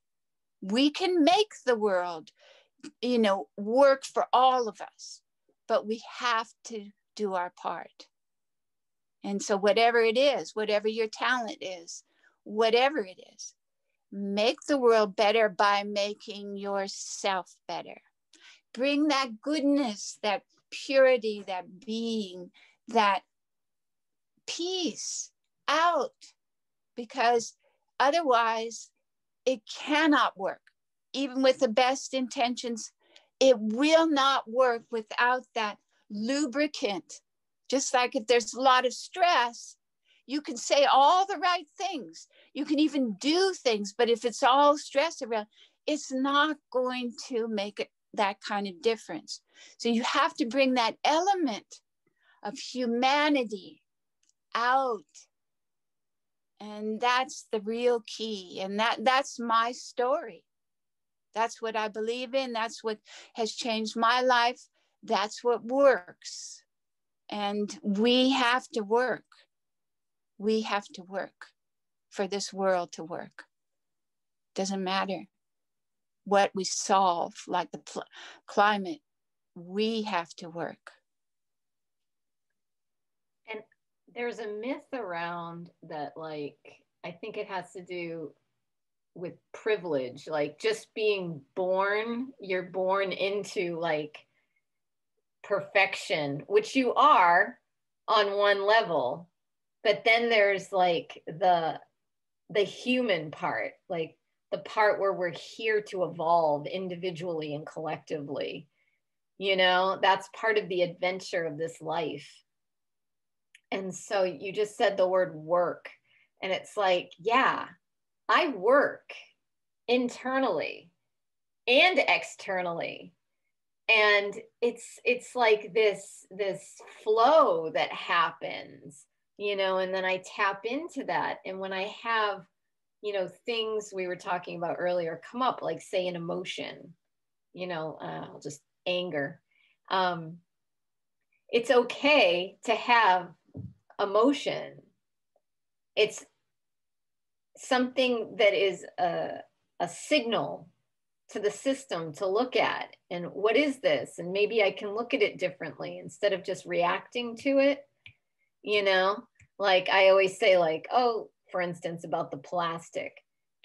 We can make the world, work for all of us, but we have to do our part. And so whatever it is, whatever your talent is, whatever it is, make the world better by making yourself better. Bring that goodness, that purity, that being, that peace out, because otherwise it cannot work. Even with the best intentions, it will not work without that lubricant. Just like if there's a lot of stress, You can say all the right things. You can even do things, but if it's all stress around, it's not going to make that kind of difference. So you have to bring that element of humanity out. And that's the real key. And that's my story. That's what I believe in. That's what has changed my life. That's what works. And we have to work. We have to work for this world to work. Doesn't matter what we solve, like the climate, we have to work. And there's a myth around that, like, I think it has to do with privilege, like just being born, you're born into like perfection, which you are on one level, but then there's like the human part, like the part where we're here to evolve individually and collectively. You know, that's part of the adventure of this life. And so you just said the word work, and it's like, yeah, I work internally and externally. And it's like this flow that happens, you know, and then I tap into that. And when I have, you know, things we were talking about earlier come up, like say an emotion, you know, just anger. It's okay to have emotion. It's something that is a signal to the system to look at. And what is this? And maybe I can look at it differently instead of just reacting to it. You know, like I always say, like, oh, for instance, about the plastic,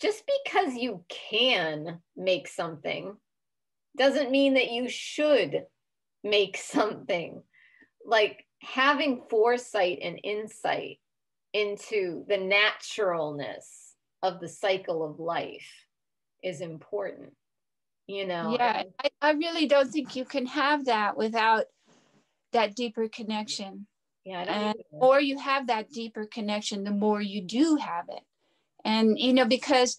just because you can make something doesn't mean that you should make something. Like having foresight and insight into the naturalness of the cycle of life is important, you know. Yeah, I really don't think you can have that without that deeper connection. Yeah, and the more you have that deeper connection, the more you do have it. And, you know, because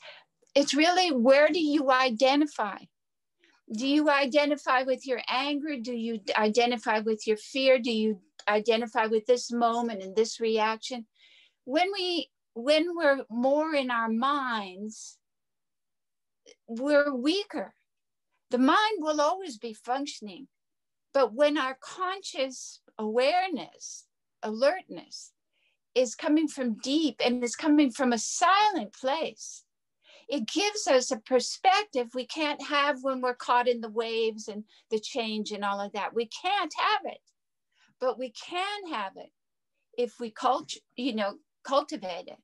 it's really, where do you identify? Do you identify with your anger? Do you identify with your fear? Do you identify with this moment and this reaction? When we're more in our minds, we're weaker. The mind will always be functioning. But when our conscious awareness, alertness is coming from deep and is coming from a silent place, it gives us a perspective we can't have when we're caught in the waves and the change and all of that. We can't have it, but we can have it if we cultivate it.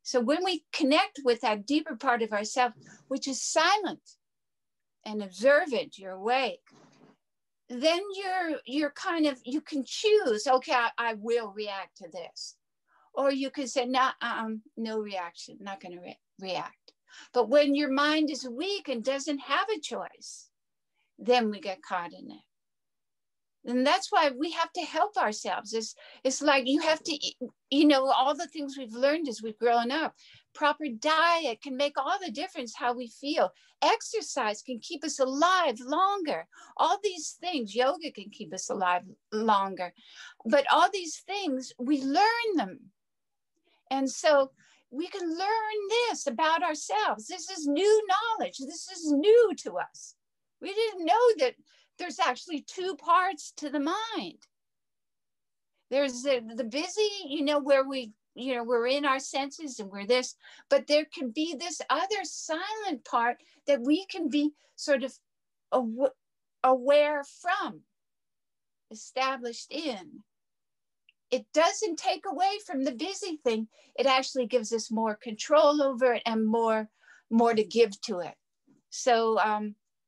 So when we connect with that deeper part of ourselves, which is silent and observant, you're awake, then you're kind of, you can choose, okay, I will react to this. Or you can say, no reaction, not going to react. But when your mind is weak and doesn't have a choice, then we get caught in it. And that's why we have to help ourselves. It's like you have to, you know, all the things we've learned as we've grown up. Proper diet can make all the difference how we feel. Exercise can keep us alive longer. All these things, yoga can keep us alive longer. But all these things, we learn them. And so we can learn this about ourselves. This is new knowledge. This is new to us. We didn't know that there's actually two parts to the mind. There's the busy, you know, where we're in our senses and we're this, but there can be this other silent part that we can be sort of aware from, established in. It doesn't take away from the busy thing. It actually gives us more control over it and more to give to it. So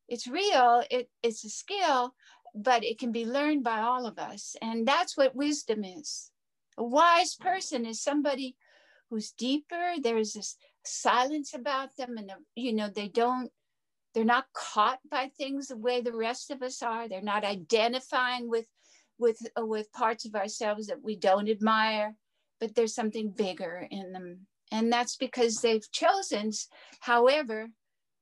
it's real, it's a skill, but it can be learned by all of us. And that's what wisdom is. A wise person is somebody who's deeper. There's this silence about them, and you know, they're not caught by things the way the rest of us are. They're not identifying with parts of ourselves that we don't admire, but there's something bigger in them. And that's because they've chosen. However,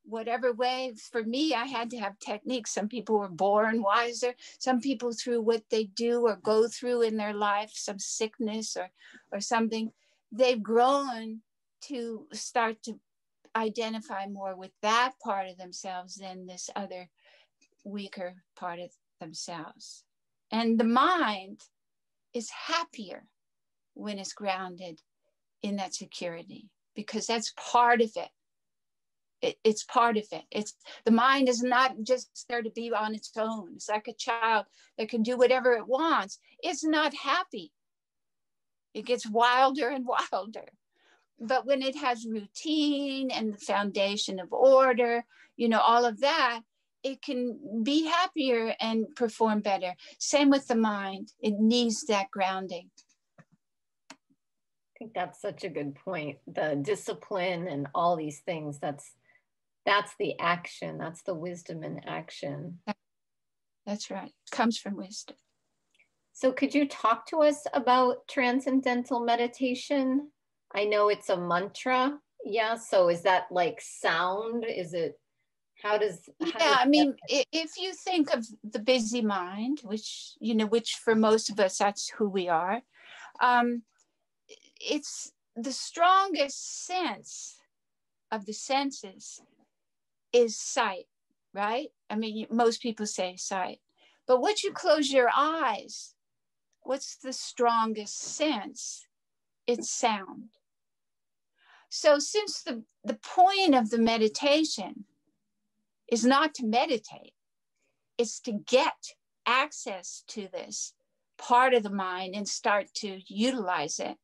whatever way, for me, I had to have techniques. Some people were born wiser. Some people, through what they do or go through in their life, some sickness or something, they've grown to start to identify more with that part of themselves than this other weaker part of themselves. And the mind is happier when it's grounded in that security, because that's part of it. It's part of it. It's the mind is not just there to be on its own. It's like a child that can do whatever it wants. It's not happy. It gets wilder and wilder. But when it has routine and the foundation of order, all of that, it can be happier and perform better. Same with the mind. It needs that grounding. I think that's such a good point. The discipline and all these things, that's the action. That's the wisdom in action. That's right. It comes from wisdom. So could you talk to us about transcendental meditation? I know it's a mantra. Yeah. So is that like sound? Is it, if you think of the busy mind, which for most of us, that's who we are. It's the strongest sense of the senses is sight, right? I mean, most people say sight, but once you close your eyes, what's the strongest sense? It's sound. So since the point of the meditation is not to meditate, it's to get access to this part of the mind and start to utilize it,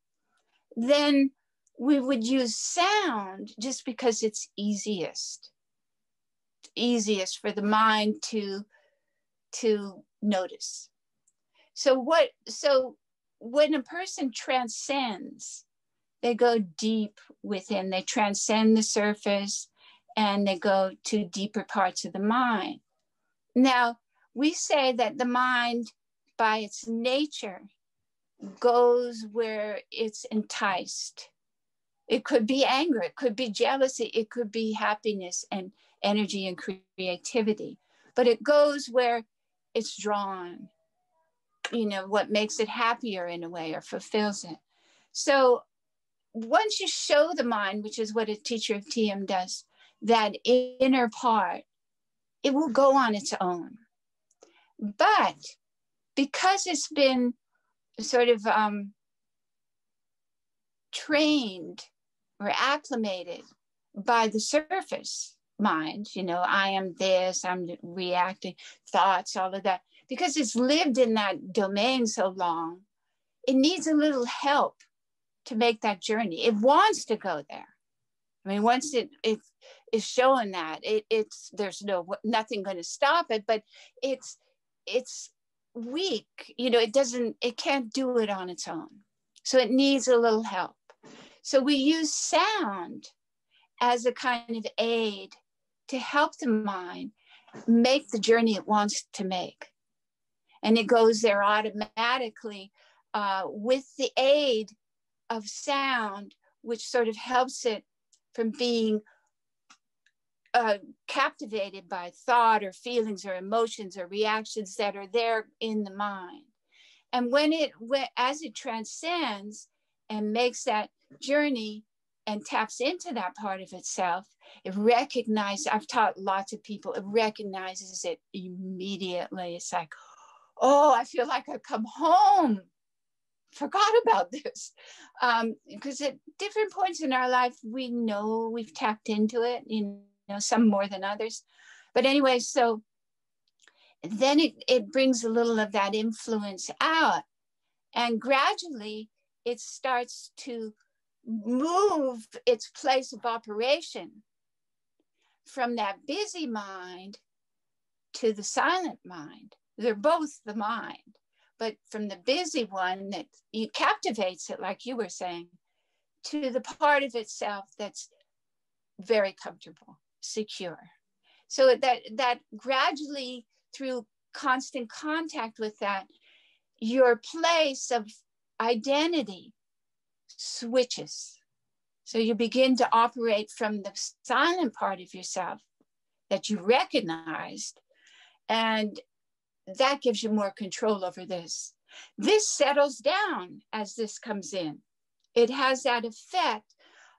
then we would use sound just because it's easiest for the mind to notice. So when a person transcends, they go deep within, they transcend the surface and they go to deeper parts of the mind. Now, we say that the mind, by its nature, goes where it's enticed. It could be anger, it could be jealousy, it could be happiness and energy and creativity, but it goes where it's drawn, what makes it happier in a way or fulfills it. So once you show the mind, which is what a teacher of TM does, that inner part, it will go on its own. But because it's been sort of trained or acclimated by the surface mind, I am this, I'm reacting, thoughts, all of that, because it's lived in that domain so long, it needs a little help to make that journey. It wants to go there. I mean, once it is showing that, there's nothing going to stop it, but it's weak. It can't do it on its own. So it needs a little help. So we use sound as a kind of aid to help the mind make the journey it wants to make. And it goes there automatically with the aid of sound, which sort of helps it from being captivated by thought or feelings or emotions or reactions that are there in the mind. And as it transcends and makes that journey and taps into that part of itself, it recognizes, I've taught lots of people, it recognizes it immediately. It's like, oh, I feel like I've come home. Forgot about this. Because at different points in our life, we know we've tapped into it, some more than others. But anyway, so then it brings a little of that influence out. And gradually, it starts to move its place of operation from that busy mind to the silent mind. They're both the mind, but from the busy one that captivates it, like you were saying, to the part of itself that's very comfortable, secure. So that gradually, through constant contact with that, your place of identity switches. So you begin to operate from the silent part of yourself that you recognized, and that gives you more control over this. This settles down as this comes in. It has that effect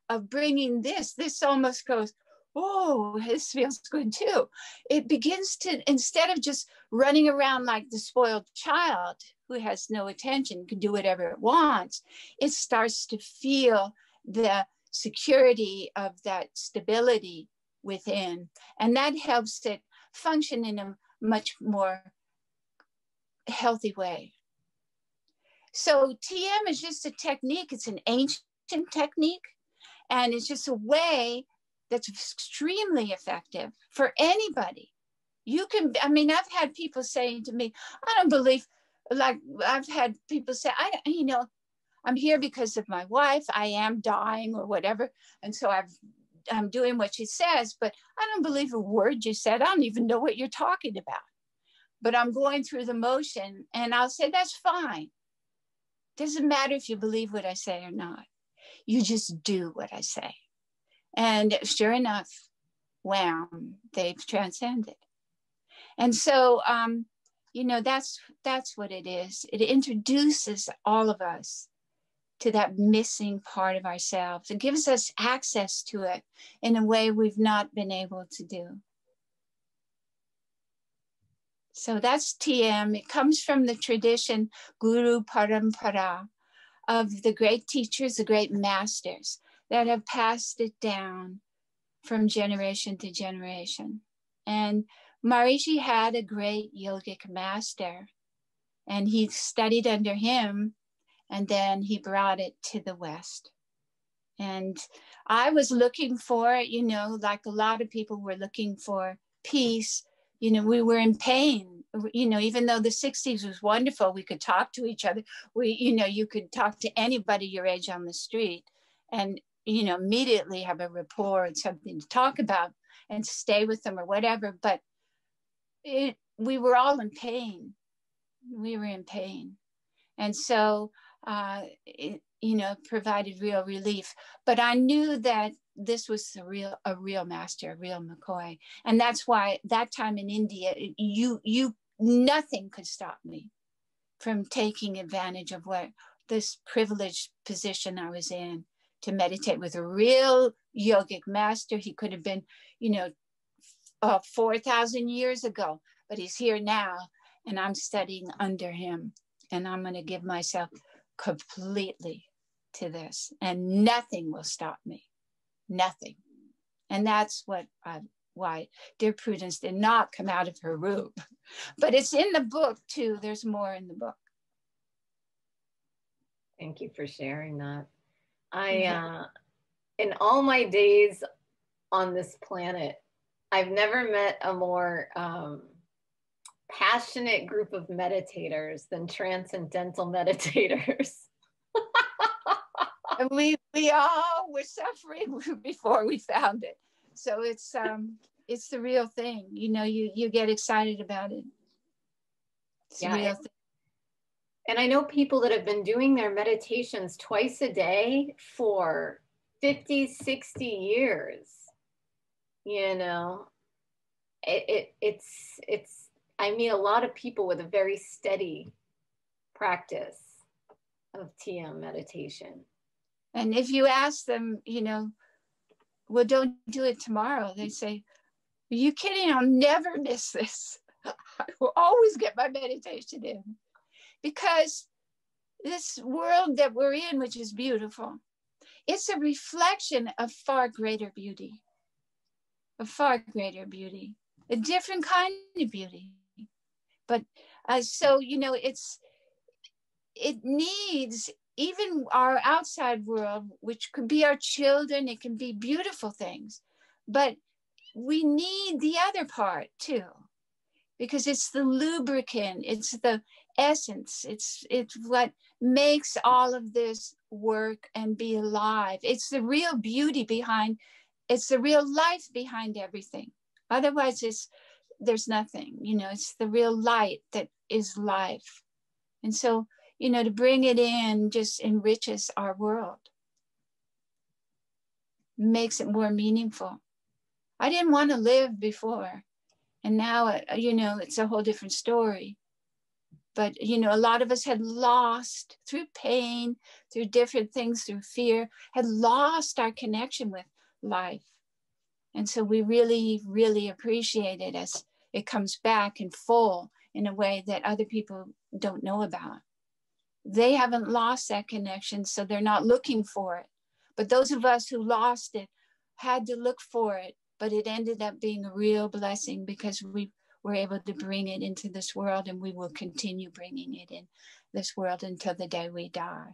of bringing this almost goes, oh, this feels good too. It begins to, instead of just running around like the spoiled child who has no attention, can do whatever it wants, it starts to feel the security of that stability within. And that helps it function in a much more healthy way. So TM is just a technique. It's an ancient technique. And it's just a way that's extremely effective for anybody. You can, I mean, I've had people saying to me, I don't believe, like I've had people say, I'm here because of my wife. I am dying or whatever. And so I'm doing what she says, but I don't believe a word you said. I don't even know what you're talking about. But I'm going through the motion, and I'll say, that's fine. Doesn't matter if you believe what I say or not. You just do what I say. And sure enough, wham, they've transcended. And so, that's what it is. It introduces all of us to that missing part of ourselves. It gives us access to it in a way we've not been able to do. So that's TM. It comes from the tradition, Guru Parampara, of the great teachers, the great masters that have passed it down from generation to generation. And Maharishi had a great yogic master, and he studied under him, and then he brought it to the West. And I was looking for, like a lot of people were looking for peace. We were in pain, even though the 60s was wonderful, we could talk to each other. You could talk to anybody your age on the street and, immediately have a rapport and something to talk about and stay with them or whatever. But we were all in pain. We were in pain. And so, it provided real relief. But I knew that this was a real master, a real McCoy. And that's why that time in India, nothing could stop me from taking advantage of what this privileged position I was in to meditate with a real yogic master. He could have been, 4,000 years ago, but he's here now, and I'm studying under him, and I'm going to give myself completely to this, and nothing will stop me. Nothing. And that's why dear Prudence did not come out of her room. But it's in the book too. There's more in the book. Thank you for sharing that. In all my days on this planet, I've never met a more passionate group of meditators than transcendental meditators. And we all were suffering before we found it. So it's the real thing. You get excited about it. It's the real thing. And I know people that have been doing their meditations twice a day for 50, 60 years. I meet a lot of people with a very steady practice of TM meditation. And if you ask them, well, don't do it tomorrow, they say, are you kidding? I'll never miss this. I will always get my meditation in. Because this world that we're in, which is beautiful, it's a reflection of far greater beauty, a different kind of beauty. But it needs even our outside world, which could be our children, it can be beautiful things, but we need the other part too, because it's the lubricant, it's the essence, it's what makes all of this work and be alive. It's the real beauty behind, it's the real life behind everything. Otherwise there's nothing, it's the real light that is life. And so you know, to bring it in just enriches our world, makes it more meaningful. I didn't want to live before, and now, you know, it's a whole different story. But, you know, a lot of us had lost through pain, through different things, through fear, had lost our connection with life. And so we really, really appreciate it as it comes back in full in a way that other people don't know about. They haven't lost that connection, so they're not looking for it. But those of us who lost it had to look for it, but it ended up being a real blessing because we were able to bring it into this world, and we will continue bringing it in this world until the day we die.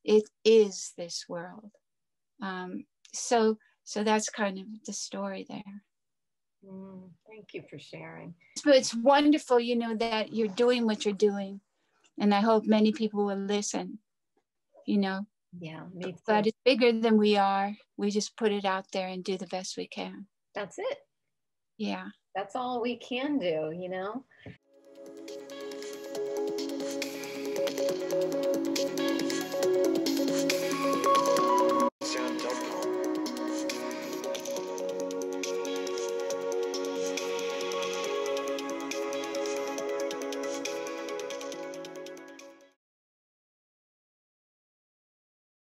It is this world. So that's kind of the story there. Thank you for sharing. So it's wonderful, you know, that you're doing what you're doing. And I hope many people will listen, you know. Yeah, me too. But it's bigger than we are. We just put it out there and do the best we can. That's it. Yeah. That's all we can do, you know.